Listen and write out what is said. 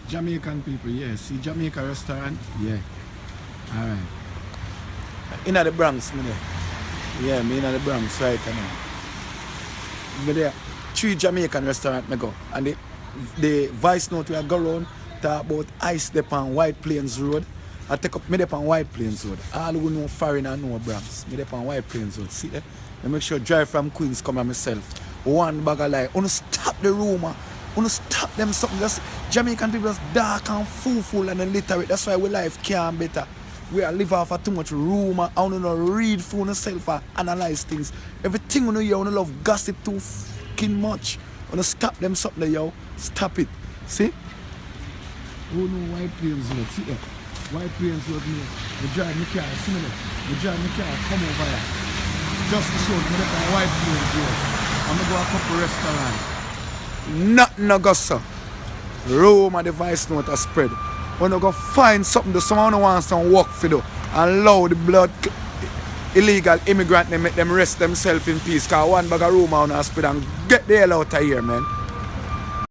Jamaican people, yeah. See Jamaica restaurant? Yeah. Alright. In the Bronx, me there. Yeah, me in the Bronx right now. Me there. 3 Jamaican restaurant me go. And the voice note we are go around talk about ice dep on White Plains Road. I take up me dep on White Plains Road. All who know foreigner know Bronx. Me dep on White Plains Road. See there? I make sure drive from Queens come on myself. One bag of lie. Wanna stop the rumor. Wanna stop them something. Just Jamaican people just dark and fool and illiterate. That's why we life can't better. We are live off of too much rumor. I wanna read for yourself and analyze things. Everything you know you wanna love gossip too fucking much. Wanna stop them something there, yo. Stop it. See? Who know White Plains Road? See there? White Plains Road me. We drive me car, see me there. We drive me car, come over here. Just to show me that White Plains Road. I'm gonna go a couple restaurants. Nothing no go so. Rumor the voice note a spread. When you go find something that someone wants some work for do and allow the blood illegal immigrant they make them rest themselves in peace. Cause one bag of rumor on a spread and get the hell out of here, man.